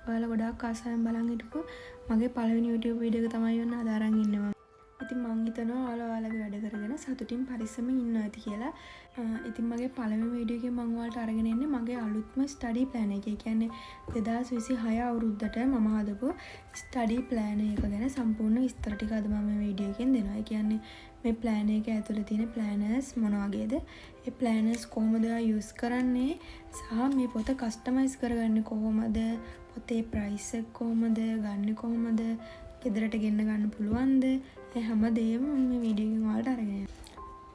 ඔයාලා ගොඩාක් ආසාවෙන් බලන් හිටපු මගේ පළවෙනි YouTube වීඩියෝ එක තමයි ඔන්න අද අරන් ඉන්නේ මම. ඉතින් මං හිතනවා ඔයාලා ඔයාලගේ වැඩ කරගෙන සතුටින් පරිස්සමින් ඉන්නවා ඇති කියලා. ඉතින් මගේ පළවෙනි වීඩියෝ එකේ මම ඔයාලට අරගෙන එන්නේ මගේ අලුත්ම ස්ටඩි ප්ලෑන් එක. ඒ කියන්නේ 2026 අවුරුද්දට මම හදපු ස්ටඩි ප්ලෑන් එක ගැන සම්පූර්ණ විස්තර ටික අද මම මේ වීඩියෝ එකෙන් දෙනවා. ඒ කියන්නේ මේ ප්ලෑන් එක ඇතුළේ තියෙන ප්ලෑනර්ස් මොන වගේද? ඒ ප්ලෑනර්ස් කොහොමද යූස් කරන්නේ? සහ මේ පොත කස්ටමයිස් කරගන්නේ කොහොමද? පොතේ ප්‍රයිස් එක කොහොමද? ගන්නේ කොහොමද? ගෙදරට ගෙන්න ගන්න පුළුවන්ද? ඒ හැමදේම මේ වීඩියෝ එකෙන් ඔයාලට අරගෙන යනවා.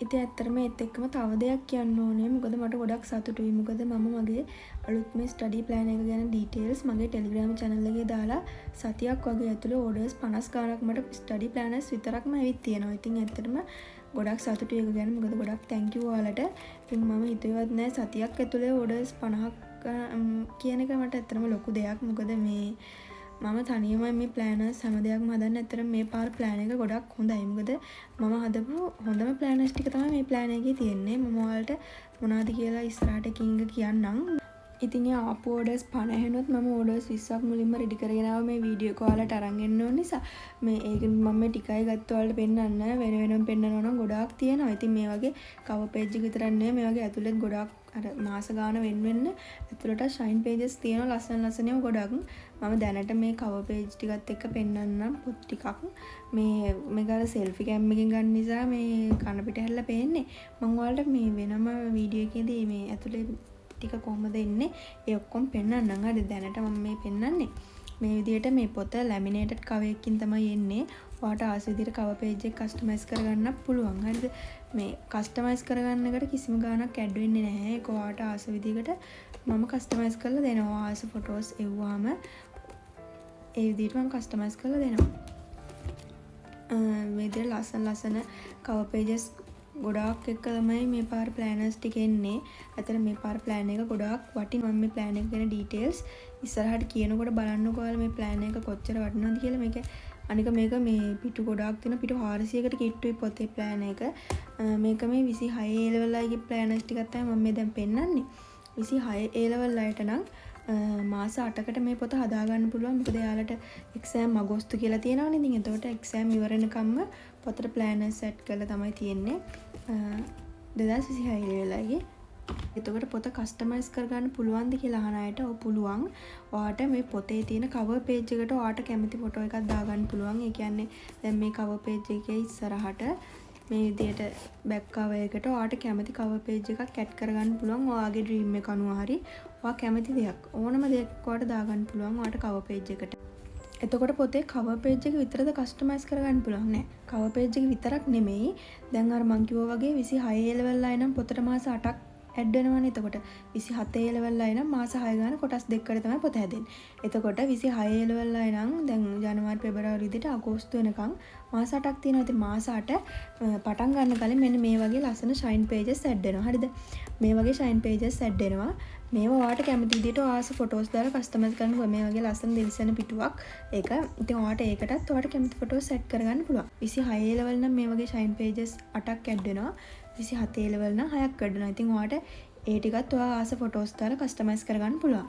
ඉතින් ඇත්තටම ඒත් එක්කම තව දෙයක් කියන්න ඕනේ. මොකද මට ගොඩක් සතුටුයි. මොකද මම මගේ අලුත්ම ස්ටඩි ප්ලෑන් එක ගැන ඩීටේල්ස් මගේ ටෙලිග්‍රෑම් channel එකේ දාලා සතියක් වගේ ඇතුළේ ඕඩර්ස් 50 ගාණක් මට ස්ටඩි ප්ලෑනර්ස් විතරක්ම ඇවිත් තියෙනවා. ඉතින් ඇත්තටම ගොඩක් සතුටුයි ඒක ගැන. මොකද ගොඩක් thank you ඔයාලට. ඉතින් මම හිතුවේවත් නෑ සතියක් ඇතුළේ ඕඩර්ස් 50ක් කියන එක මට ඇත්තටම ලොකු දෙයක්. මොකද මේ මම තනියම මේ ප්ලෑනර්ස් හැම දෙයක්ම හදන්න. ඇත්තටම මේ පාර ප්ලෑන් එක ගොඩක් හොඳයි. මොකද මම හදපු හොඳම ප්ලෑනර්ස් ටික තමයි මේ ප්ලෑන් එකේ තියෙන්නේ. මම ඔයාලට මොනවද කියලා ඉස්සරහට කියන්නම්. ඉතින් ඒ ආපු ඕඩර්ස් 50 වෙනොත් මම ඕඩර්ස් 20ක් මුලින්ම රෙඩි කරගෙන ආව මේ වීඩියෝ එක ඔයාලට අරන් එන්න ඕන නිසා මේ ඒක මම මේ ටිකයි ගත්ත ඔයාලට පෙන්නන්න වෙන වෙනම පෙන්නනවා නම් ගොඩාක් තියෙනවා. ඉතින් මේ වගේ කවර් පේජ් එක විතරක් නෙවෙයි මේ වගේ ඇතුළෙත් ගොඩාක් අර මාස ගාන වෙන්න ඇතුළට ෂයින් පේජස් තියෙනවා ලස්සන ඒවා ගොඩක්. මම දැනට මේ කවර් පේජ් ටිකත් එක්ක පෙන්නන්නම් පොත් ටිකක්. මේක අර සෙල්ෆි කැම් එකෙන් ගන්න නිසා මේ කන පිට හැල්ලා පේන්නේ. මම ඔයාලට මේ වෙනම වීඩියෝ එකේදී මේ ඇතුළේ ටික කොහොමද එන්නේ ඒ ඔක්කොම පෙන්නන්නම්. හරි දැනට මම මේ පෙන්නන්නේ මේ විදිහට මේ පොත ලැමිනේටඩ් කවර් එකකින් තමයි එන්නේ. ඔයාට ආස විදිහට කවර් පේජ් එක කස්ටමයිස් කරගන්න පුළුවන්. හරිද? මේ කස්ටමයිස් කරගන්න එකට කිසිම ගාණක් ඇඩ් වෙන්නේ නැහැ. ඒක ඔයාට ආස විදිහකට මම කස්ටමයිස් කරලා දෙනවා. ආස ෆොටෝස් එව්වාම ඒ විදිහට මම කස්ටමයිස් කරලා දෙනවා. මේ විදිහට ලස්සන කවර් පේජස් ගොඩාක් එක්ක තමයි මේ පාර ප්ලෑනර්ස් ටික එන්නේ. අතන මේ පාර ප්ලෑන් එක ගොඩාක් වටිනවා. මම මේ ප්ලෑන් එක ගැන ඩීටේල්ස් ඉස්සරහට කියනකොට බලන්නකෝ ඔයාලා මේ ප්ලෑන් එක කොච්චර වටිනවද කියලා. මේක අනික මේක මේ පිටු ගොඩාක් තියෙන පිටු 400කට කිට්ටුයි පොතේ ප්ලෑන් එක. මේක මේ 26 A level අයගේ ප්ලෑනර්ස් ටිකක් තමයි මම මේ දැන් පෙන්නන්නේ. 26 A level අයට නම් මාස 8කට මේ පොත හදා ගන්න පුළුවන්. මොකද එයාලට එක්සෑම් අගෝස්තු කියලා තියෙනවනේ. ඉතින් එතකොට එක්සෑම් ඉවර වෙනකම්ම පොතට ප්ලෑනර් සෙට් කරලා තමයි තියෙන්නේ. 2026 level අයගේ. එතකොට පොත කස්ටමයිස් කරගන්න පුළුවන්ද කියලා අහන අයට ඔව් පුළුවන්. ඔයාට මේ පොතේ තියෙන කවර් පේජ් එකට ඔයාට කැමති ෆොටෝ එකක් දාගන්න පුළුවන්. ඒ කියන්නේ දැන් මේ කවර් පේජ් එකේ ඉස්සරහට මේ විදිහට බෑක් කවර් එකට ඔයාට කැමති කවර් පේජ් එකක් ඇඩ් කරගන්න පුළුවන්. ඔයාගේ ඩ්‍රීම් එක අනුව හරි ඔයා කැමති දෙයක් ඕනම දෙයක් ඔයාට දාගන්න පුළුවන් ඔයාට කවර් පේජ් එකට. එතකොට පොතේ කවර් පේජ් එක විතරද කස්ටමයිස් කරගන්න පුළුවන් නෑ. කවර් පේජ් එක විතරක් නෙමෙයි. දැන් අර මං කිව්වා වගේ 26 level අය නම් පොතට මාස 8ක් ඇඩ් වෙනවනේ. එතකොට 27 level අය නම් මාස 6 ගාන කොටස් දෙකකට තමයි පොත හැදෙන්නේ. එතකොට 26 level අය නම් දැන් ජනවාරි පෙබරවාරි විදිහට අගෝස්තු වෙනකන් මාස 8ක් තියෙනවා. ඉතින් මාස 8 පටන් ගන්න කලින් මෙන්න මේ වගේ ලස්සන ෂයින් පේජස් ඇඩ් වෙනවා. හරිද? මේ වගේ ෂයින් පේජස් ඇඩ් වෙනවා. මේවා ඔයාට කැමති විදිහට ඔයාස ෆොටෝස් දාලා කස්ටමයිස් කරන්න පුළුවන්. මේ වගේ ලස්සන දිලිසෙන පිටුවක්. ඒක ඉතින් ඔයාට ඒකටත් ඔයාට කැමති ෆොටෝස් සෙට් කරගන්න පුළුවන්. 26 level නම් මේ වගේ ෂයින් පේජස් 8ක් ඇඩ් වෙනවා. 27 level නම් 6ක් ඇඩ් වෙනවා. ඉතින් ඔයාට ඒ ටිකත් ඔයා ආස ෆොටෝස් දාලා කස්ටමයිස් කරගන්න පුළුවන්.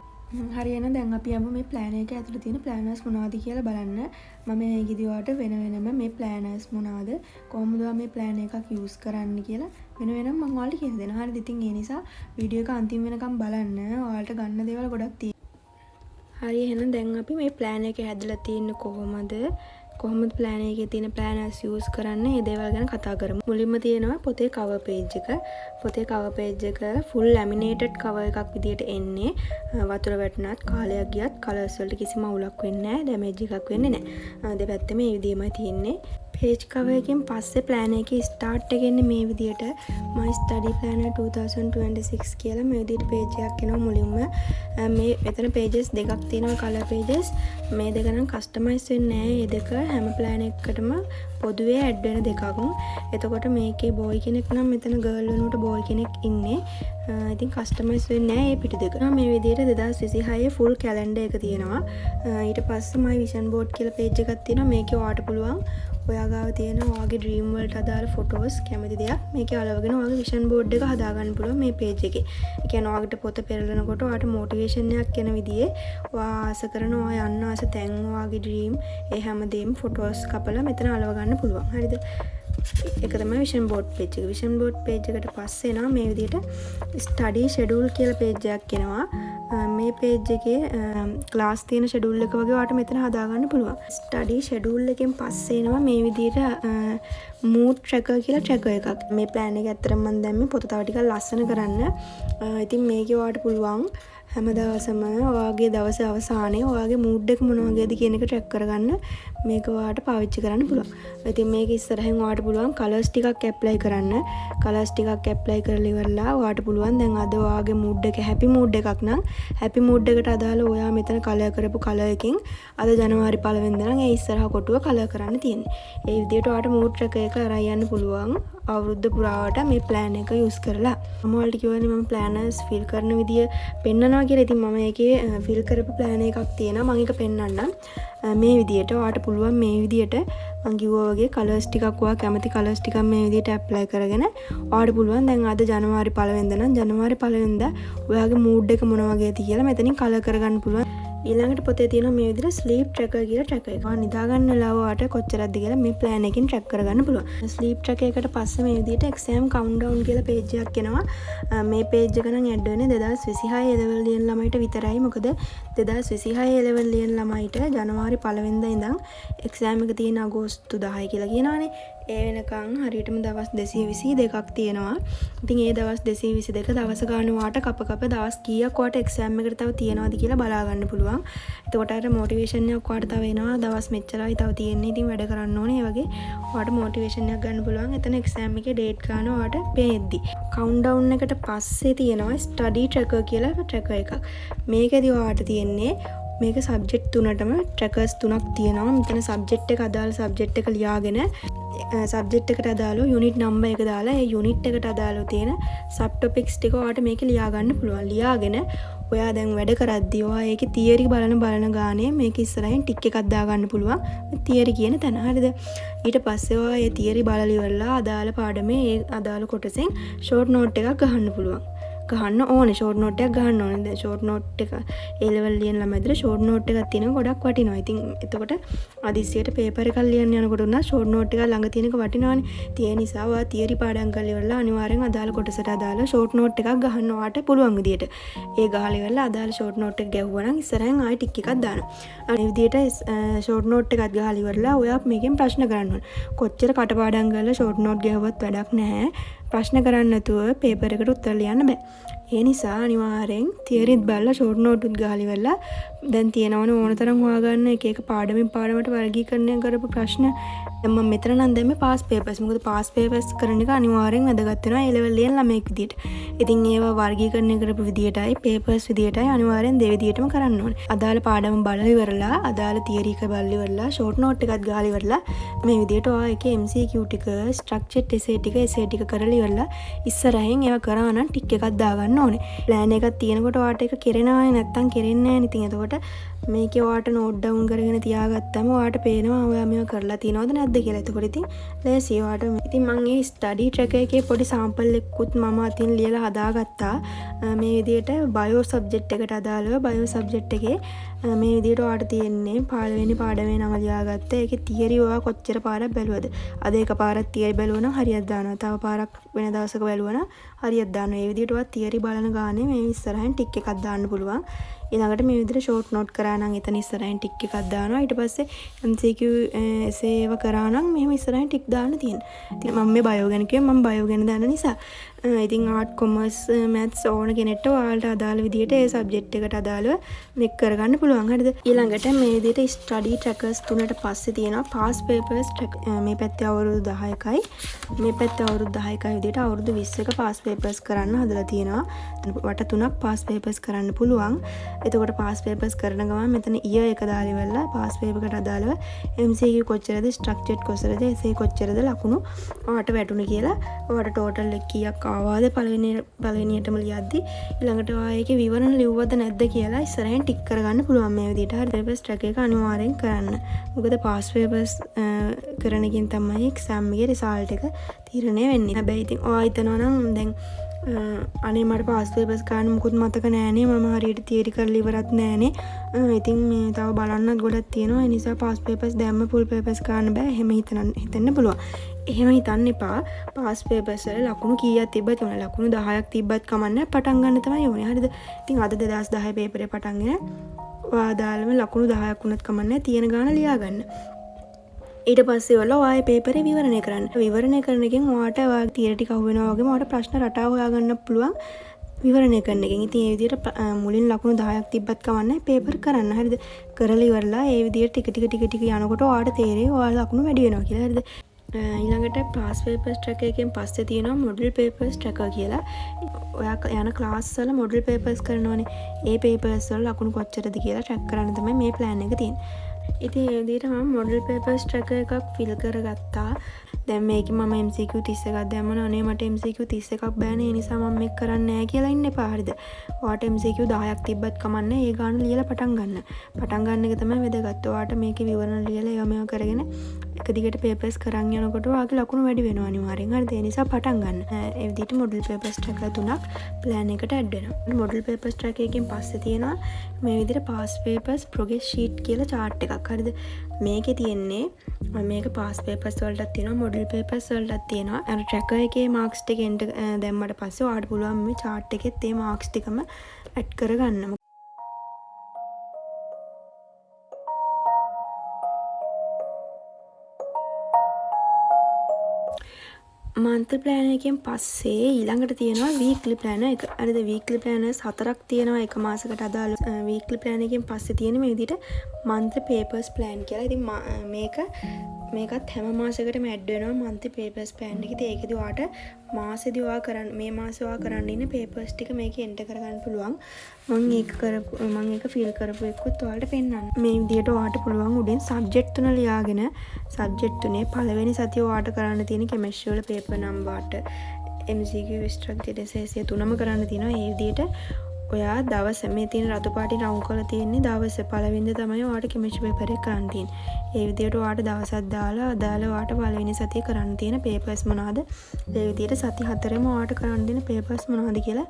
හරි එහෙනම් දැන් අපි යමු මේ ප්ලෑන් එකේ ඇතුළේ තියෙන ප්ලෑනර්ස් මොනවද කියලා බලන්න. මම මේකෙදි ඔයාලට වෙන වෙනම මේ ප්ලෑනර්ස් මොනවද කොහොමද මේ ප්ලෑන් එකක් යූස් කරන්න කියලා වෙන වෙනම මම ඔයාලට කියලා දෙනවා. හරිද? ඉතින් ඒ නිසා වීඩියෝ එක අන්තිම වෙනකම් බලන්න. ඔයාලට ගන්න දේවල් ගොඩක් තියෙනවා. හරි එහෙනම් දැන් අපි මේ ප්ලෑන් එක හැදලා තියෙන්නේ කොහොමද ප්ලෑන් එකේ තියෙන ප්ලෑනර්ස් යූස් කරන්නේ මේ දේවල් ගැන කතා කරමු. මුලින්ම තියෙනවා පොතේ කවර් පේජ් එක. පොතේ කවර් පේජ් එක ෆුල් ලැමිනේටඩ් කවර් එකක් විදියට එන්නේ. වතුර වැටුණත් කාලයක් ගියත් කලර්ස් වලට කිසිම අවුලක් වෙන්නේ නැහැ. ඩැමේජ් එකක් වෙන්නේ නැහැ. දෙපැත්තේ මේ විදිහමයි තියෙන්නේ. පේජ් කවර් එකෙන් පස්සේ ප්ලෑන් එකේ ස්ටාර්ට් එක එන්නේ මේ විදියට my study planner 2026 කියලා මේ විදියට පේජ් එකක් එනවා මුලින්ම. මේ මෙතන පේජස් දෙකක් තියෙනවා කලර් පේජස්. මේ දෙක නම් කස්ටමයිස් වෙන්නේ නැහැ. මේ දෙක හැම ප්ලෑන් එකකටම පොදුවේ ඇඩ් වෙන දෙකක්. එතකොට මේකේ බෝයි කෙනෙක් නම් මෙතන ගර්ල් වෙනුවට බෝයි කෙනෙක් ඉන්නේ. ඉතින් කස්ටමයිස් වෙන්නේ නැහැ මේ පිටු දෙක. මේ විදියට 2026 ෆුල් කැලෙන්ඩර් එක තියෙනවා. ඊට පස්සේ my vision board කියලා පේජ් එකක් තියෙනවා. මේකේ ඔයාට පුළුවන් ඔයා ගාව තියෙන ඔයාගේ ඩ්‍රීම් වලට අදාළ ෆොටෝස් කැමති දෙයක් මේකේ අලවගෙන ඔයාගේ විෂන් බෝඩ් එක හදාගන්න පුළුවන් මේ පේජ් එකේ. ඒ කියන්නේ ඔයාලට පොත පෙරලනකොට ඔයාට මොටිවේෂන් එකක් එන විදිහේ ඔයා ආස කරන ඔයා යන්න ආස තැන් ඔයාගේ ඩ්‍රීම් ඒ හැමදේම ෆොටෝස් කපලා මෙතන අලව ගන්න පුළුවන්. හරිද? ඒක තමයි විෂන් බෝඩ් පේජ් එක. විෂන් බෝඩ් පේජ් එකට පස්සේ එනවා මේ විදිහට ස්ටඩි ෂෙඩියුල් කියලා පේජ් එකක් එනවා. මේ පේජ් එකේ ක්ලාස් තියෙන ෂෙඩියුල් එක වගේ ඔයාලට මෙතන හදාගන්න පුළුවන්. ස්ටඩි ෂෙඩියුල් එකෙන් පස්සේ එනවා මේ විදිහට මූඩ් ට්‍රැකර් කියලා ට්‍රැකර් එකක්. මේ ප්ලෑන් එක ඇත්තටම මම දැම්මේ පොත තව ටිකක් ලස්සන කරන්න. ඉතින් මේකේ ඔයාලට පුළුවන් හැම දවසම ඔයාගේ දවසේ අවසානයේ ඔයාගේ මූඩ් එක මොන වගේද කියන එක ට්‍රැක් කරගන්න මේක ඔයාලට පාවිච්චි කරන්න පුළුවන්. ඉතින් මේක ඉස්සරහින් ඔයාලට පුළුවන් කලර්ස් ටිකක් ඇප්ලයි කරන්න. කලර්ස් ටිකක් ඇප්ලයි කරලා ඉවරලා ඔයාලට පුළුවන් දැන් අද ඔයාගේ මූඩ් එක හැපි මූඩ් එකක් නම් හැපි මූඩ් එකට අදාළ ඔයා මෙතන කලර් කරපු කලර් එකකින් අද ජනවාරි 1 වෙනිදා නම් ඒ ඉස්සරහ කොටුව කලර් කරන්න තියෙන්නේ. ඒ විදිහට ඔයාලට මූඩ් ට්‍රැකර් එක අරන් යන්න පුළුවන්. අවුරුද්ද පුරාවට මේ ප්ලෑන් එක යූස් කරලා මම ඔයාලට කියවනේ මම ප්ලෑනර්ස් ෆිල් කරන විදිය පෙන්නනවා කියලා. ඉතින් මම ඒකේ ෆිල් කරපු ප්ලෑන් එකක් තියෙනවා. මම ඒක පෙන්නන්නම්. මේ විදියට ඔයාලට පුළුවන් මේ විදියට මම කිව්වා වගේ කලර්ස් ටිකක් ඔයා කැමති කලර්ස් ටිකක් මේ විදියට ඇප්ලයි කරගෙන ඔයාලට පුළුවන් දැන් අද ජනවාරි 1 වෙනිදා නම් ජනවාරි 1 වෙනිදා ඔයාගේ මූඩ් එක මොන වගේද කියලා මෙතනින් කලර් කරගන්න පුළුවන්. ඊළඟට පොතේ තියෙනවා මේ විදිහට ස්ලීප් ට්‍රැකර් කියලා ට්‍රැකර් එකක්. නිදා ගන්න වෙලාව ඔයාලට කොච්චරක්ද කියලා මේ ප්ලෑන් එකකින් ට්‍රැක් කරගන්න පුළුවන්. ස්ලීප් ට්‍රැකර් එකට පස්සේ මේ විදිහට එක්සෑම් කවුන්ට්ඩවුන් කියලා පේජ් එකක් එනවා. මේ පේජ් එක නම් ඇඩ් වෙන්නේ 2026 A level ලියන ළමයිට විතරයි. මොකද 2026 A level ලියන ළමයිට ජනවාරි 1 වෙනිදා ඉඳන් එක්සෑම් එක තියෙන අගෝස්තු 10 කියලා කියනවානේ. ඒ වෙනකන් හරියටම දවස් 222ක් තියෙනවා. ඉතින් ඒ දවස් 222 දවස ගන්න වාට කප දවස් කීයක් වාට එක්සෑම් එකට තව තියෙනවද කියලා බලා ගන්න පුළුවන්. එතකොට අර මොටිවේෂන් එකක් වාට තව එනවා. දවස් මෙච්චරයි තව තියෙන්නේ. ඉතින් වැඩ කරන්න ඕනේ. ඒ වගේ වාට මොටිවේෂන් එකක් ගන්න පුළුවන්. එතන එක්සෑම් එකේ ඩේට් ගන්න වාට පේද්දි. කවුන්ට්ඩවුන් එකට පස්සේ තියෙනවා ස්ටඩි ට්‍රැකර් කියලා ට්‍රැකර් එකක්. මේකෙදි වාට තියෙන්නේ මේක සබ්ජෙක්ට් තුනටම ට්‍රැකර්ස් තුනක් තියෙනවා. මෙතන සබ්ජෙක්ට් එක අදාළ සබ්ජෙක්ට් එක ලියාගෙන සබ්ජෙක්ට් එකට අදාළව යුනිට් නම්බර් එක දාලා ඒ යුනිට් එකට අදාළව තියෙන සබ් ටොපික්ස් ටික ඔයාලට මේකේ ලියා ගන්න පුළුවන්. ලියාගෙන ඔයා දැන් වැඩ කරද්දී ඔයා ඒකේ තියරි බලන ගානේ මේක ඉස්සරහින් ටික් එකක් දා ගන්න පුළුවන්. තියරි කියන තැන. හරිද? ඊට පස්සේ ඔයා ඒ තියරි බලලා ඉවරලා අදාළ පාඩමේ ඒ අදාළ කොටසෙන් ෂෝට් නෝට් එකක් ගහන්න පුළුවන්. ගහන්න ඕනේ ෂෝට් නෝට් එකක් ගහන්න ඕනේ. දැන් ෂෝට් නෝට් එක A level ලියන ළමයි들 ෂෝට් නෝට් එකක් තියෙනවා ගොඩක් වටිනවා. ඉතින් එතකොට අදිසියට පේපර් එකක් ලියන්න යනකොට උනා ෂෝට් නෝට් එක ළඟ තියෙනක වටිනවානේ. ඒ නිසා ඔයා තියරි පාඩම් කරලා ඉවරලා අනිවාර්යෙන් අදාළ කොටසට අදාළ ෂෝට් නෝට් එකක් ගහන්න ඔයාට පුළුවන් විදියට. ඒ ගහලා ඉවරලා අදාළ ෂෝට් නෝට් එක ගැහුවා නම් ඉස්සරහින් ආයෙ ටික් එකක් දානවා. අනේ විදියට ෂෝට් නෝට් එකක් ගහලා ඉවරලා ඔයා මේකෙන් ප්‍රශ්න කරන්න ඕනේ. කොච්චර කටපාඩම් කරලා ෂෝට් නෝට් ගැහුවත් වැඩක් නැහැ. ප්‍රශ්න කරන්න නැතුව පේපර් එකට උත්තර ලියන්න බෑ. ඒ නිසා අනිවාර්යෙන් තියරිත් බලලා ෂෝට් නෝට් උත් ගහලා ඉවරලා දැන් තියෙනවනේ ඕන තරම් හොයාගන්න එක පාඩමින් පාඩමට වර්ගීකරණය කරපු ප්‍රශ්න. දැන් මම මෙතන නම් දැම්මේ පාස් පේපර්ස්. මොකද පාස් පේපර්ස් කරන එක අනිවාර්යෙන් වැදගත් වෙනවා A level ලියන ළමයෙක් විදියට. ඉතින් ඒවා වර්ගීකරණය කරපු විදියටයි පේපර්ස් විදියටයි අනිවාර්යෙන් දෙවිදියටම කරන්න ඕනේ. අදාළ පාඩම බලලා ඉවරලා අදාළ තියරි එක බලලා ඉවරලා ෂෝට් නෝට් එකත් ගහලා ඉවරලා මේ විදියට ඔයා එකේ MCQ ටික ස්ට්‍රක්චර්ඩ් essay ටික කරලා ඉවරලා ඉස්සරහින් ඒවා කරා නම් ටික් එකක් දාගන්න ඕනේ. ප්ලෑන් එකක් තියෙනකොට ඔයාට ඒක කෙරෙනවනේ නැත්තම් කෙරෙන්නේ නැහැ. ඉතින් එතකොට මේකේ ඔයාට නෝට් ඩවුන් කරගෙන තියාගත්තම ඔයාට පේනවා ඔයා මේවා කරලා තියෙනවද නැද්ද කියලා. එතකොට ඉතින් ලේසි ඔයාට. ඉතින් මම මේ ස්ටඩි ට්‍රැකර් එකේ පොඩි සාම්පල් එකකුත් මම අතින් ලියලා හදාගත්තා. මේ විදිහට බයෝ සබ්ජෙක්ට් එකට අදාළව බයෝ සබ්ජෙක්ට් එකේ මේ විදිහට ඔයාට තියෙන්නේ පළවෙනි පාඩමේ නම ලියාගත්ත. ඒකේ තියරි ඔයා කොච්චර පාරක් බැලුවද? අද එක පාරක් තියරි බැලුවා නම් හරියට දානවා. තව පාරක් වෙන දවසක බැලුවා නම් හරියට දානවා. මේ විදිහට ඔයා තියරි බලන ගානේ මේ ඉස්සරහින් ටික් එකක් දාන්න පුළුවන්. ඊළඟට මේ විදිහට ෂෝට් නෝට් කරා නම් එතන ඉස්සරහින් ටික් එකක් දානවා. ඊට පස්සේ MCQ essay ඒව කරා නම් මෙහෙම ඉස්සරහින් ටික් දාන්න තියෙනවා. ඉතින් මම මේ බයෝ ගැන කිව්වේ මම බයෝ ගැන දන්න නිසා. ඉතින් ආර්ට් කොමර්ස් මැත්ස් ඕන කෙනෙක්ට ඔයාලට අදාළ විදිහට ඒ සබ්ජෙක්ට් එකට අදාළව මේක කරගන්න පුළුවන්. හරිද? ඊළඟට මේ විදිහට ස්ටඩි ට්‍රැකර්ස් තුනට පස්සේ තියෙනවා පාස් පේපර්ස් මේ පැත්තේ අවුරුදු 10යි මේ පැත්තේ අවුරුදු 10යි විදිහට අවුරුදු 20ක පාස් පේපර්ස් කරන්න හදලා තියෙනවා. වට තුනක් පාස් පේපර්ස් කරන්න පුළුවන්. එතකොට පාස් පේපර්ස් කරන ගමන් මෙතන ඉයර් එක දාලා ඉවරලා පාස් පේපර් එකට අදාළව MCQ කොච්චරද ස්ට්‍රක්චර්ඩ් කොච්චරද essay කොච්චරද ලකුණු ඔයාට වැටුනේ කියලා ඔයාට ටෝටල් එක කීයක් ආවාද පළවෙනියටම ලියද්දි ඊළඟට ආයේකේ විවරණ ලිව්වද නැද්ද කියලා ඉස්සරහින් ටික් කරගන්න පුළුවන් මේ විදිහට. හරි papers track එක අනිවාර්යෙන් කරන්න. මොකද past papers කරන එකෙන් තමයි exam එකේ result එක තීරණය වෙන්නේ. හැබැයි ඉතින් ඔයා හිතනවා නම් දැන් අනේ මට past papers ගන්න මුකුත් මතක නෑනේ මම හරියට theory කරලා ඉවරත් නෑනේ. ඉතින් මේ තව බලන්නත් ගොඩක් තියෙනවා. ඒ නිසා past papers දැම්ම full papers ගන්න බෑ. එහෙම හිතන්න පුළුවන්. එහෙම හිතන්න එපා. past papers වල ලකුණු කීයක් තිබ්බත් උන ලකුණු 10ක් තිබ්බත් කමන්නේ පටන් ගන්න තමයි ඕනේ. හරිද? ඉතින් අද 2010 පේපරේ පටන්ගෙන ඔයා දාලම ලකුණු 10ක් වුණත් කමන්නේ තියෙන ගාන ලියා ගන්න. ඊට පස්සේ වල ඔයාගේ පේපරේ විවරණය කරන්න. විවරණය කරන එකෙන් ඔයාට ඔයාගේ තියරි ටික අහු වෙනවා වගේම ඔයාට ප්‍රශ්න රටාව හොයාගන්න පුළුවන් විවරණය කරන එකෙන්. ඉතින් ඒ විදිහට මුලින් ලකුණු 10ක් තිබ්බත් කමන්නේ පේපර් කරන්න. හරිද? කරලා ඉවරලා ඒ විදිහට ටික යනකොට ඔයාට තේරෙයි ඔයා ලකුණු වැඩි වෙනවා කියලා. හරිද? ඊළඟට past papers tracker එකෙන් පස්සේ තියෙනවා model papers tracker කියලා. ඔයා යන ක්ලාස් වල model papers කරනවනේ. ඒ papers වල ලකුණු කොච්චරද කියලා track කරන්න තමයි මේ plan එක තියෙන්නේ. ඉතින් ඒ විදිහට මම model papers tracker එකක් fill කරගත්තා. දැන් මේකේ මම MCQ 31ක් දැම්මම අනේ මට MCQ 31ක් බෑනේ. ඒ නිසා මම මේක කරන්නේ නැහැ කියලා ඉන්න එපා. හරිද? ඔයාට MCQ 10ක් තිබ්බත් කමන්නේ. ඒ ගාන ලියලා පටන් ගන්න. පටන් ගන්න එක තමයි වැදගත්. ඔයාට මේකේ විවරණ ලියලා ඒවා මේවා කරගෙන එක දිගට papers කරන් යනකොට ඔයාගේ ලකුණු වැඩි වෙනවා අනිවාර්යෙන්. හරිද? ඒ නිසා පටන් ගන්න. ඒ විදිහට model papers tracker තුනක් plan එකට add වෙනවා. model papers tracker එකෙන් පස්සේ තියෙනවා මේ විදිහට past papers progress sheet කියලා chart එකක්. හරිද? මේකේ තියෙන්නේ මේක past papers වලටත් තියෙනවා model papers වලටත් තියෙනවා. අර tracker එකේ marks ටික එන්න දැම්මට පස්සේ ඔයාලට පුළුවන් මේ chart එකෙත් ඒ marks ටිකම add කරගන්න. monthly plan එකෙන් පස්සේ ඊළඟට තියෙනවා weekly plan එක. හරිද? weekly planners 4ක් තියෙනවා එක මාසයකට අදාළ. weekly plan එකෙන් පස්සේ තියෙන මේ විදිහට monthly papers plan කියලා. ඉතින් මේකත් හැම මාසයකටම add වෙනවා monthly papers plan එක. ඉතින් ඒකෙදි ඔයාට මාසෙදි ඔයා කරන්න මේ මාසේ ඔයා කරන්න ඉන්න papers ටික මේකේ enter කරගන්න පුළුවන්. මම ඒක fill කරපු එකකුත් ඔයාලට පෙන්නන්න. මේ විදිහට ඔයාට පුළුවන් උඩින් subject තුන ලියාගෙන subject තුනේ පළවෙනි සතිය ඔයාට කරන්න තියෙන chemistry වල paper number MCQ structure essay තුනම කරන්න තියෙනවා. ඒ විදිහට ඔයා දවස් මේ තියෙන රතු පාටින් රවුන්ඩ් කරලා තියෙන්නේ දවස් පළවෙනිද තමයි ඔයාට chemistry paper එක කරන්න තියෙන්නේ. ඒ විදිහට ඔයාට දවසක් දාලා ඔයාට පළවෙනි සතියේ කරන්න තියෙන papers මොනවාද? ඒ විදිහට සති 4ෙම ඔයාට කරන්න තියෙන papers මොනවාද කියලා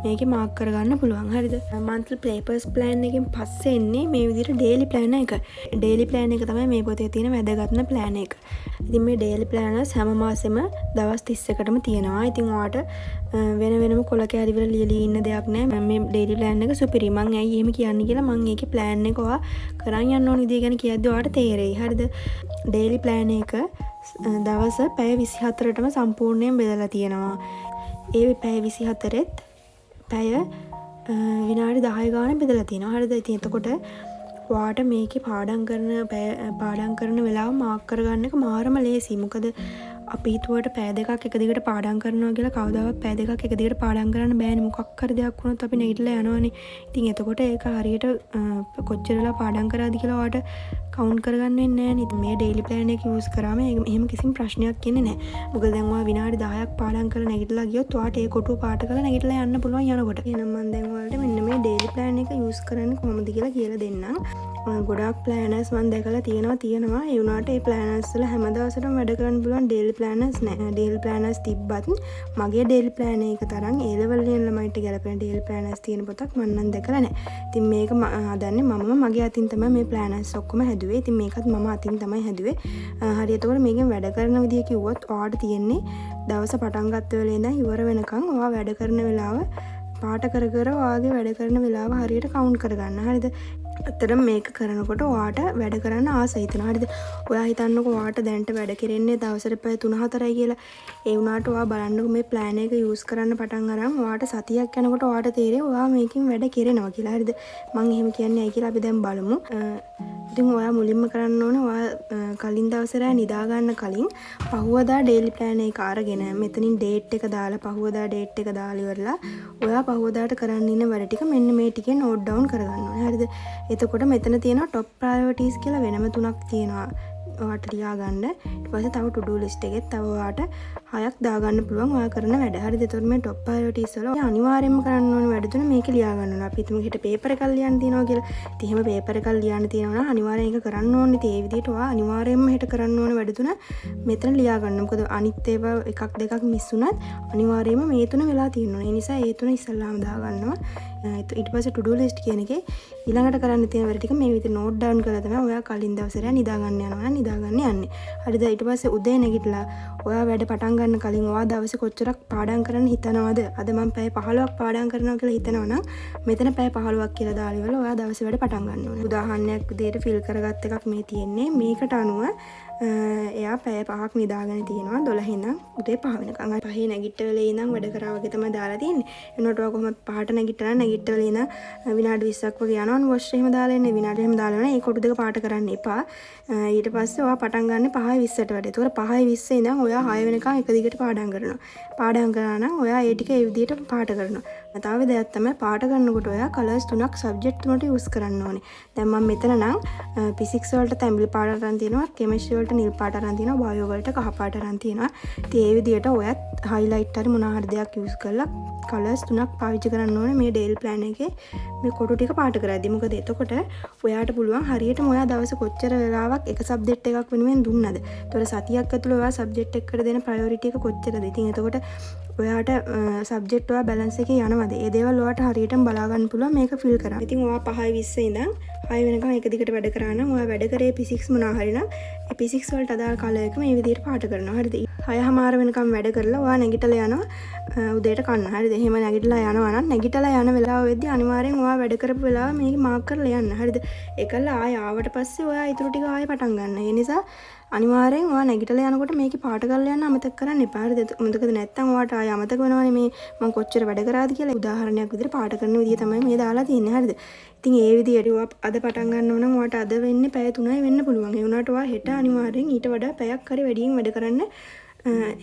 මේකේ මාක් කරගන්න පුළුවන්. හරිද? monthly papers plan එකෙන් පස්සේ එන්නේ මේ විදිහට daily plan එක. daily plan එක තමයි මේ පොතේ තියෙන වැදගත්ම plan එක. ඉතින් මේ daily planners හැම මාසෙම දවස් 31කටම තියෙනවා. ඉතින් ඔයාට වෙනම කොල කැරි වල ලියලී ඉන්න දෙයක් නෑ. මේ daily plan එක සුපිරි. මං ඇයි එහෙම කියන්නේ කියලා මං ඒකේ plan එක ඔයා කරන් යන්න ඕන විදිය ගැන කියද්දි ඔයාට තේරෙයි. හරිද? daily plan එක දවස් පැය 24ටම සම්පූර්ණයෙන් බෙදලා තියෙනවා. ඒ පැය 24ෙත් පැය විනාඩි 10 ගානේ බෙදලා තියෙනවා. හරිද? ඉතින් එතකොට ඔයාට මේකේ පාඩම් කරන වෙලාව මාක් කරගන්න එක මාරම ලේසි. මොකද අපි හිතුවට පැය දෙකක් එක දිගට පාඩම් කරනවා කියලා කවදාවත් පැය දෙකක් එක දිගට පාඩම් කරන්න බෑනේ. මොකක් හරි දෙයක් වුණොත් අපි නැගිටලා යනවනේ. ඉතින් එතකොට ඒක හරියට කොච්චරලා පාඩම් කරාද කියලා ඔයාට කවුන්ට් කරගන්න වෙන්නේ නැහැ නේ. මේ daily plan එක යූස් කරාම එහෙම කිසිම ප්‍රශ්නයක් එන්නේ නැහැ. මොකද දැන් ඔයා විනාඩි 10ක් පාඩම් කරලා නැගිටලා ගියොත් ඔයාට ඒ කොටුව පාට කරලා නැගිටලා යන්න පුළුවන් යනකොට. එහෙනම් මම දැන් ඔයාලට මෙන්න මේ daily plan එක යූස් කරන්නේ කොහොමද කියලා කියලා දෙන්නම්. ගොඩාක් planners මම දැකලා තියෙනවා. ඒ වුණාට ඒ planners වල හැම දවසටම වැඩ කරන්න පුළුවන් daily planners නැහැ. daily planners තිබ්බත් මගේ daily plan එක තරම් A level වලින් ළමයිට ගැලපෙන daily planners තියෙන පොතක් මම නම් දැකලා නැහැ. ඉතින් මේක හදන්නේ මමම මගේ අතින් තමයි මේ planners ඔක්කොම හැදුවේ. ඉතින් මේකත් මම අතින් තමයි හැදුවේ. හරි එතකොට මේකෙන් වැඩ කරන විදිය කිව්වොත් ඔයාට තියෙන්නේ දවස පටන් ගත්ත වෙලේ ඉඳන් ඉවර වෙනකන් ඔයා වැඩ කරන වෙලාව පාට කර ඔයාගේ වැඩ කරන වෙලාව හරියට කවුන්ට් කරගන්න. හරිද? ඇත්තටම මේක කරනකොට ඔයාට වැඩ කරන්න ආස හිතෙනවා. හරිද? ඔයා හිතන්නකෝ ඔයාට දැන්ට වැඩ කෙරෙන්නේ දවසට පැය 3-4යි කියලා. ඒ වුණාට ඔයා බලන්නකෝ මේ plan එක යූස් කරන්න පටන් අරන් ඔයාට සතියක් යනකොට ඔයාට තේරෙයි ඔයා මේකෙන් වැඩ කෙරෙනවා කියලා. හරිද? මම එහෙම කියන්නේ ඇයි කියලා අපි දැන් බලමු. ඉතින් ඔයා මුලින්ම කරන්න ඕනේ ඔයා කලින් දවසේ රෑ නිදා ගන්න කලින් පහුවදා daily plan එක අරගෙන මෙතනින් date එක දාලා පහුවදා date එක දාලා ඉවරලා ඔයා පහුවදාට කරන්න ඉන්න වැඩ ටික මෙන්න මේ ටිකේ note down කරගන්න ඕනේ. හරිද? එතකොට මෙතන තියෙනවා top priorities කියලා වෙනම 3ක් තියෙනවා. ඔයාට ලියා ගන්න. ඊට පස්සේ තව to do list එකෙත් තව ඔයාට 6ක් දාගන්න පුළුවන් ඔයා කරන වැඩ. හරිද? එතකොට මේ top priorities වල අනිවාර්යයෙන්ම කරන්න ඕන වැඩ තුන මේක ලියා ගන්න ඕන. අපි හිතමු හිට paper එකක් ලියන්න තියෙනවා කියලා. ඉතින් එහෙම paper එකක් ලියන්න තියෙනවා නම් අනිවාර්යයෙන් ඒක කරන්න ඕනේ. ඉතින් ඒ විදිහට ඔයා අනිවාර්යයෙන්ම හිට කරන්න ඕන වැඩ තුන මෙතන ලියා ගන්න. මොකද අනිත් ඒවා එකක් දෙකක් මිස් වුණත් අනිවාර්යයෙන්ම මේ තුන වෙලා තියෙනවා. ඒ නිසා ඒ තුන ඉස්සල්ලාම දාගන්නවා. ඊට පස්සේ to do list කියන එකේ ඊළඟට කරන්න තියෙන වැඩ ටික මේ විදිහට note down කරලා තමයි ඔයා කලින් දවසේ නිදා ගන්න යනවා නම් නිදා ගන්න යන්නේ. හරිද? ඊට පස්සේ උදේ නැගිටලා ඔයා වැඩ පටන් ගන්න කලින් ඔයා දවසේ කොච්චරක් පාඩම් කරන්න හිතනවද? අද මම පැය 15ක් පාඩම් කරනවා කියලා හිතනවා නම් මෙතන පැය 15ක් කියලා දාලා ඉවරලා ඔයා දවසේ වැඩ පටන් ගන්න ඕනේ. උදාහරණයක් විදිහට ෆිල් කරගත් එකක් මේ තියෙන්නේ. මේකට අනුව එයා පැය 5ක් නිදාගෙන තියෙනවා 12 ඉඳන් උදේ 5 වෙනකන්. 5 නැගිට වෙලේ ඉඳන් වැඩ කරා වගේ තමයි දාලා තියෙන්නේ. එනකොට ඔයා කොහොමද 5ට නැගිටලා නැගිට වෙලේ ඉඳන් විනාඩි 20ක් වගේ යනවා වොෂ් එහෙම දාලා එන්නේ. විනාඩි එහෙම දාලා ඒ කොටු දෙක පාට කරන්න එපා. ඊට පස්සේ ඔයා පටන් ගන්න 5:20ට වැඩ. ඒතකොට 5:20 ඉඳන් ඔයා 6 වෙනකන් එක දිගට පාඩම් කරනවා. පාඩම් කරා නම් ඔයා ඒ ටික ඒ විදිහට පාට කරනවා. තව දෙයක් තමයි පාට කරනකොට ඔයා කලර්ස් 3ක් සබ්ජෙක්ට් තුනට යූස් කරන්න ඕනේ. දැන් මම මෙතන නම් ෆිසික්ස් වලට තැඹිලි පාට අරන් තියෙනවා, කෙමිස්ට්‍රි වලට නිල් පාට අරන් තියෙනවා, බයෝ වලට කහ පාට අරන් තියෙනවා. ඉතින් ඒ විදිහට ඔයත් හයිලයිට් හරි මොනවා හරි දෙයක් යූස් කරලා කලර්ස් 3ක් පාවිච්චි කරන්න ඕනේ මේ ඩේල් ප්ලෑන් එකේ මේ කොටු ටික පාට කරද්දී. මොකද එතකොට ඔයාට පුළුවන් හරියටම ඔයා දවසේ කොච්චර වෙලාවක් එක සබ්ජෙක්ට් එකක් වෙනුවෙන් දුන්නද. ඒතකොට සතියක් ඇතුළේ ඔයා සබ්ජෙක්ට් එකකට දෙන ප්‍රයොරිටි එක කොච්චරද? ඉතින් එතකොට ඔයාට සබ්ජෙක්ට් ඔයා බැලන්ස් එකේ යනවද? ඒ දේවල් ඔයාට හරියටම බලා ගන්න පුළුවන් මේක ෆිල් කරා. ඉතින් ඔයා 5:20 ඉඳන් 6 වෙනකම් එක දිගට වැඩ කරා නම් ඔයා වැඩ කරේ ෆිසික්ස් මොනවා හරි නම් ඒ ෆිසික්ස් වලට අදාළ කලර් එක මේ විදිහට පාට කරනවා. හරිද? 6:00 වෙනකම් වැඩ කරලා ඔයා නැගිටලා යනවා උදේට කන්න. හරිද? එහෙම නැගිටලා යනවා නම් නැගිටලා යන වෙලාව වෙද්දී අනිවාර්යෙන් ඔයා වැඩ කරපු වෙලාව මේක මාක් කරලා යන්න. හරිද? ඒකල ආය ආවට පස්සේ ඔයා ඊටු ටික ආයෙ පටන් ගන්න. ඒ නිසා අනිවාර්යෙන් ඔයා නැගිටලා යනකොට මේකේ පාට කරලා යන්න අමතක කරන්න එපා. හරිද? මොකද නැත්තම් ඔයාට ආය අමතක වෙනවනේ මේ මම කොච්චර වැඩ කරාද කියලා. උදාහරණයක් විදිහට පාට කරන විදිය තමයි මේ දාලා තියෙන්නේ. හරිද? ඉතින් ඒ විදිහට ඔයා අද පටන් ගන්නව නම් ඔයාට අද වෙන්නේ පැය 3යි වෙන්න පුළුවන්. ඒ වුණාට ඔයා හෙට අනිවාර්යෙන් ඊට වඩා පැයක් හරි වැඩියෙන් වැඩ කරන්න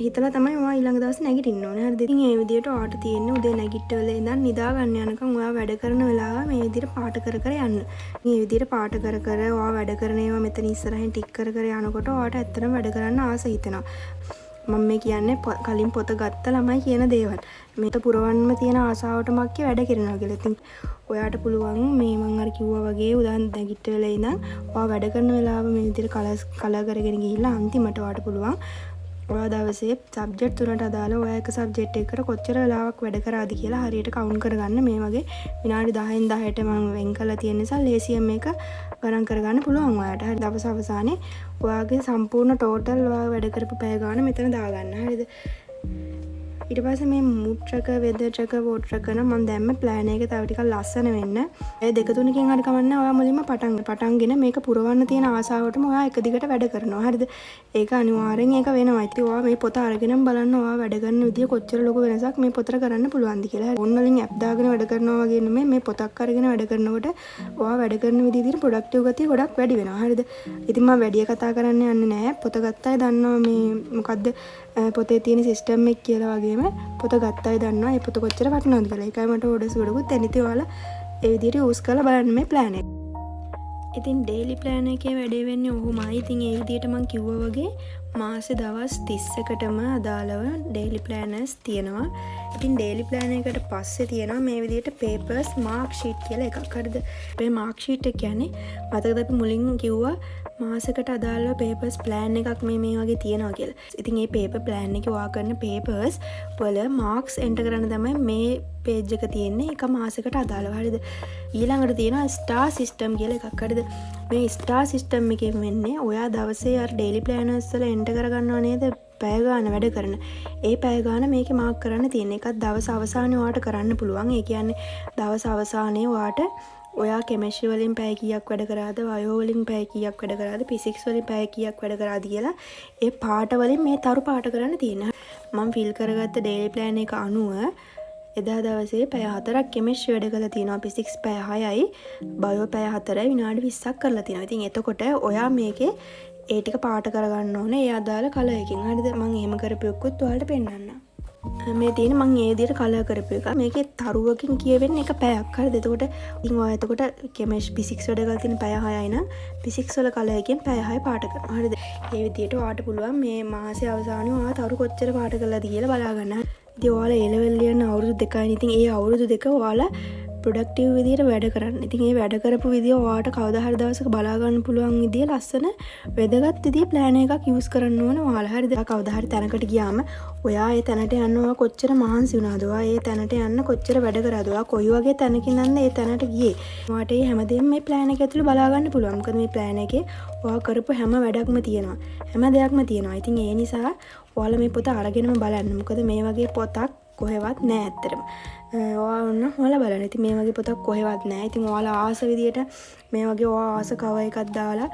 හිතලා තමයි ඔයා ඊළඟ දවසේ නැගිටින්න ඕනේ. හරිද? ඉතින් ඒ විදිහට ඔයාට තියෙන්නේ උදේ නැගිට්ටවල ඉඳන් නිදා ගන්න යනකම් ඔයා වැඩ කරන වෙලාව මේ විදිහට පාට කර කර යන්න. මේ විදිහට පාට කර කර ඔයා වැඩ කරන ඒවා මෙතන ඉස්සරහින් ටික් කර කර යනකොට ඔයාට ඇත්තටම වැඩ කරන්න ආස හිතෙනවා. මම මේ කියන්නේ කලින් පොත ගත්ත ළමයි කියන දේවල්. මේක පුරවන්නම තියෙන ආසාවට මක්කේ වැඩ කරනවා කියලා. ඉතින් ඔයාට පුළුවන් මේ මම අර කිව්වා වගේ උදාහරණ නැගිට වෙලා ඉඳන් ඔයා වැඩ කරන වෙලාව මේ විදිහට කලර් කරගෙන ගිහිල්ලා අන්තිමට ඔයාට පුළුවන් ඔයා දවසේ සබ්ජෙක්ට් තුනට අදාළ ඔයා එක සබ්ජෙක්ට් එකකට කොච්චර වෙලාවක් වැඩ කරාද කියලා හරියට කවුන්ට් කරගන්න. මේ වගේ විනාඩි 10න් 10ට මම වෙන් කරලා තියෙන නිසා ලේසියෙන් මේක ගණන් කරගන්න පුළුවන් ඔයාට. හරි දවස් අවසානයේ ඔයාගේ සම්පූර්ණ ටෝටල් ඔයා වැඩ කරපු පැය ගාන මෙතන දාගන්න. හරිද? ඊට පස්සේ මේ mood tracker, weather tracker, water tracker නම් මම දැම්ම ප්ලෑන් එක තව ටිකක් ලස්සන වෙන්න. ඒ දෙක තුනකින් හරි කමන්නේ ඔයා මුලින්ම පටන්ගෙන මේක පුරවන්න තියෙන ආසාවටම ඔයා එක දිගට වැඩ කරනවා. හරිද? ඒක අනිවාර්යෙන් ඒක වෙනවා. ඉතින් ඔයා මේ පොත අරගෙනම බලන්න ඔයා වැඩ කරන විදිය කොච්චර ලොකු වෙනසක් මේ පොතට කරන්න පුළුවන්ද කියලා. හරි. ඕන් වලින් ඇප් දාගෙන වැඩ කරනවා වගේ නෙමෙයි මේ පොතක් අරගෙන වැඩ කරනකොට ඔයා වැඩ කරන විදිය විදිහට ප්‍රොඩක්ටිව් ගතිය ගොඩක් වැඩි වෙනවා. හරිද? ඉතින් මම වැඩි කතා කරන්න යන්නේ නැහැ. පොත ගත්තා දන්නවා මේ මොකද්ද පොතේ තියෙන සිස්ටම් එක කියලා වගේම පොත ගත්තා දන්නවා මේ පොත කොච්චර වටිනවද කියලා. ඒකයි මට ඕඩර්ස් ගොඩකුත් එන්න ඉතින් ඔයාලා ඒ විදිහට යූස් කරලා බලන්න මේ ප්ලෑන් එක. ඉතින් ඩේලි ප්ලෑන් එකේ වැඩේ වෙන්නේ ඔහොමයි. ඉතින් ඒ විදිහට මම කිව්වා වගේ මාසේ දවස් 30කටම අදාළව ඩේලි ප්ලෑනර්ස් තියෙනවා. ඉතින් ඩේලි ප්ලෑන් එකට පස්සේ තියෙනවා මේ විදිහට පේපර්ස් මාර්ක් ෂීට් කියලා එකක්. හරිද? මේ මාර්ක් ෂීට් එක කියන්නේ මතකද අපි මුලින් කිව්වා මාසකට අදාළව පේපර්ස් ප්ලෑන් එකක් මේ වගේ තියෙනවා කියලා. ඉතින් මේ පේපර් ප්ලෑන් එකේ ඔයා කරන පේපර්ස් වල මාර්ක්ස් එන්ටර් කරන්න තමයි මේ පේජ් එක තියෙන්නේ එක මාසයකට අදාළව. හරිද? ඊළඟට තියෙනවා ස්ටාර් සිස්ටම් කියලා එකක්. හරිද? මේ ස්ටාර් සිස්ටම් එකෙන් වෙන්නේ ඔයා දවසේ අර ඩේලි ප්ලෑනර්ස් වල එන්ටර් කරගන්නවා නේද? පැය ගාන වැඩ කරන. ඒ පැය ගාන මේකේ මාර්ක් කරන්න තියෙන එකක් දවස් අවසානයේ ඔයාට කරන්න පුළුවන්. ඒ කියන්නේ දවස් අවසානයේ ඔයාට ඔයා කෙමිස්ට්‍රි වලින් පැය කීයක් වැඩ කරාද, බයෝ වලින් පැය කීයක් වැඩ කරාද, ෆිසික්ස් වලින් පැය කීයක් වැඩ කරාද කියලා ඒ පාට වලින් මේ තරු පාට කරන්න තියෙනවා. මම ෆිල් කරගත්ත ඩේලි ප්ලෑන් එක අනුව එදා දවසේ පැය 4ක් කෙමිස්ට්‍රි වැඩ කරලා තියෙනවා, ෆිසික්ස් පැය 6යි, බයෝ පැය 4යි, විනාඩි 20ක් කරලා තියෙනවා. ඉතින් එතකොට ඔයා මේකේ ඒ ටික පාට කරගන්න ඕනේ ඒ අදාළ කලර් එකකින්. හරිද? මම එහෙම කරපු එක්කත් ඔයාලට පෙන්නන්නම්. මේ තියෙන මං ඒ විදිහට කලර් කරපු එක. මේකේ තරුවකින් කියවෙන්නේ එක පැයක්. හරිද? එතකොට ඉතින් ඔය එතකොට කෙමිස් ෆිසික්ස් වැඩ කරලා තියෙන පැය 6යි නම් ෆිසික්ස් වල කලර් එකෙන් පැය 6 පාට කරනවා. හරිද? මේ විදිහට ඔයාලට පුළුවන් මේ මාසේ අවසානයේ ඔයා තරු කොච්චර පාට කරලාද කියලා බලා ගන්න. ඉතින් ඔයාලා A level ලියන අවුරුදු 2යි. ඉතින් ඒ අවුරුදු 2 ඔයාලා ප්‍රොඩක්ටිව් විදියට වැඩ කරන්න. ඉතින් ඒ වැඩ කරපු විදිය ඔයාලට කවදා හරි දවසක බලා ගන්න පුළුවන් විදිය ලස්සන වැදගත් විදිය ප්ලෑන් එකක් යූස් කරන්න ඕනේ ඔයාලා. හරිද? කවදා හරි තැනකට ගියාම ඔයා ඒ තැනට යන්න ඔයා කොච්චර මහන්සි වුණාද? ඔයා ඒ තැනට යන්න කොච්චර වැඩ කරාද? ඔයා කොයි වගේ තැනකින්ද ඒ තැනට ගියේ? ඔයාට මේ හැමදේම මේ ප්ලෑන් එක ඇතුළේ බලා ගන්න පුළුවන්. මොකද මේ ප්ලෑන් එකේ ඔයා කරපු හැම වැඩක්ම තියෙනවා. හැම දෙයක්ම තියෙනවා. ඉතින් ඒ නිසා ඔයාලා මේ පොත අරගෙනම බලන්න. මොකද මේ වගේ පොතක් කොහෙවත් නෑ ඇත්තටම. ඔයාලා බලන්න. ඉතින් මේ වගේ පොතක් කොහෙවත් නෑ. ඉතින් ඔයාලා ආස විදියට මේ වගේ ඔයා ආස කවර් එකක් දාලා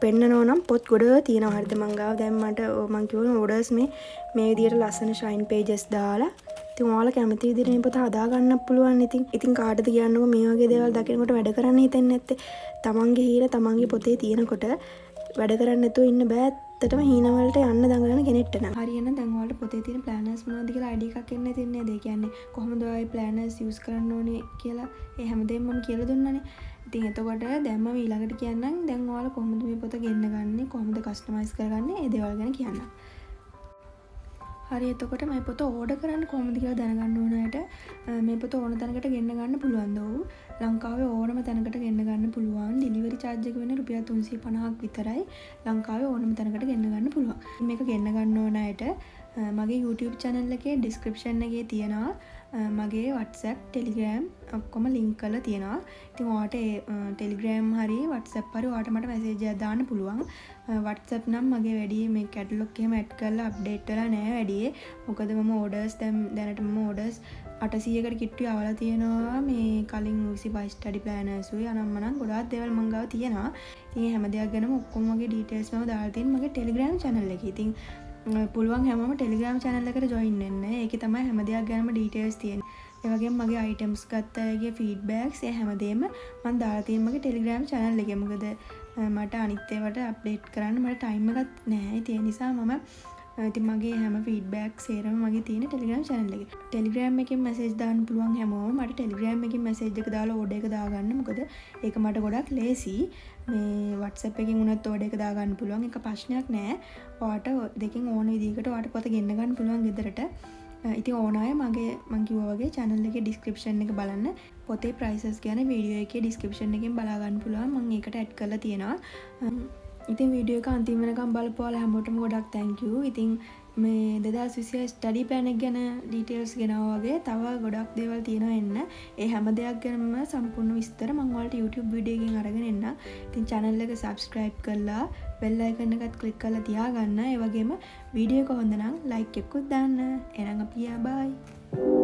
පෙන්නනවා නම් පොත් ගොඩ තියෙනවා. හරිද? මං ගාව දැන් මං කියවන ඕඩර්ස් මේ විදියට ලස්සන ෂයින් පේජස් දාලා ඉතින් ඔයාලා කැමති විදිහට මේ පොත හදා ගන්න පුළුවන්. ඉතින් කාටද කියන්නකෝ මේ වගේ දේවල් දකිනකොට වැඩ කරන්න හිතෙන්නේ නැත්තේ. තමන්ගේ හීන තමන්ගේ පොතේ තියෙනකොට වැඩ කරන්න නැතුව ඉන්න බෑ. ඇත්තටම හීන වලට යන්න දඟලන කෙනෙක්ට නම්. හරියන දැන් ඔයාලට පොතේ තියෙන ප්ලෑනර්ස් මොනවද කියලා අයිඩියා එකක් එන්න තියන්නේ නේද? ඒ කියන්නේ කොහොමද ඔය ප්ලෑනර්ස් යූස් කරන්න ඕනේ කියලා ඒ හැමදේම මම කියලා දුන්නානේ. ඉතින් එතකොට දැන් මම ඊළඟට කියන්නම් දැන් ඔයාලා කොහොමද මේ පොත ගෙන්න ගන්නේ? කොහොමද කස්ටමයිස් කරගන්නේ? ඒ දේවල් ගැන කියන්නම්. හරි එතකොට මේ පොත ඕඩර් කරන්න කොහොමද කියලා දැනගන්න ඕන අයට මේ පොත ඕන තැනකට ගෙන්න ගන්න පුළුවන් දෝ. ලංකාවේ ඕනම තැනකට ගෙන්න ගන්න පුළුවන්. ඩෙලිවරි චාර්ජ් එක වෙන්නේ රුපියල් 350ක් විතරයි. ලංකාවේ ඕනම තැනකට ගෙන්න ගන්න පුළුවන්. මේක ගෙන්න ගන්න ඕන අයට මගේ YouTube channel එකේ description එකේ තියෙනවා මගේ WhatsApp Telegram ඔක්කොම link කරලා තියෙනවා. ඉතින් ඔයාලට Telegram හරි WhatsApp හරි ඔයාලට මට message එකක් දාන්න පුළුවන්. WhatsApp නම් මගේ වැඩි මේ catalog එහෙම add කරලා update වෙලා නැහැ වැඩි. මොකද මම orders දැනට මම orders 800කට කිට්ටු යවලා තියෙනවා. මේ කලින් 25 study planners උයි අනම්මනම් ගොඩාක් දේවල් මං ගාව තියෙනවා. ඉතින් හැම දෙයක් ගැනම ඔක්කොම වගේ details මම දාලා තියෙනවා මගේ Telegram channel එකේ. ඉතින් පුළුවන් හැමෝම Telegram channel එකට join වෙන්න. ඒකේ තමයි හැම දෙයක් ගැනම details තියෙන්නේ. ඒ වගේම මගේ items ගත්ත අයගේ feedbacks ඒ හැමදේම මම දාලා තියෙන මගේ Telegram channel එකේ. මොකද මට අනිත් ඒවාට අප්ඩේට් කරන්න මට ටයිම් එකක් නැහැ. ඒ නිසා මම ඉතින් මගේ හැම feedback සේරම මගේ තියෙන Telegram channel එකේ. Telegram එකෙන් message දාන්න පුළුවන් හැමෝම මට Telegram එකෙන් message එක දාලා order එක දාගන්න. මොකද ඒක මට ගොඩක් ලේසි. මේ WhatsApp එකෙන් උනත් order එක දාගන්න පුළුවන්. ඒක ප්‍රශ්නයක් නෑ. ඔයාලට දෙකෙන් ඕන විදිහකට ඔයාලට පොත ගෙන්න ගන්න පුළුවන් ගෙදරට. ඉතින් ඕන අය මං කිව්වා වගේ channel එකේ description එක බලන්න. පොතේ prices ගැන වීඩියෝ එකේ description එකෙන් බලා ගන්න පුළුවන්. මම ඒකට add කරලා තියෙනවා. ඉතින් වීඩියෝ එක අන්තිම වෙනකම් බලපුවාලා හැමෝටම ගොඩක් thank you. ඉතින් මේ 2026 ස්ටඩි ප්ලෑන් එක ගැන ඩීටේල්ස් ගෙනාවා වගේ තව ගොඩක් දේවල් තියෙනවා එන්න. ඒ හැම දෙයක් ගැනම සම්පූර්ණ විස්තර මම ඔයාලට YouTube වීඩියෝ එකකින් අරගෙන එන්න. ඉතින් channel එක subscribe කරලා bell icon එකත් click කරලා තියාගන්න. ඒ වගේම වීඩියෝ එක හොඳ නම් like එකකුත් දාන්න. එහෙනම් අපි bye.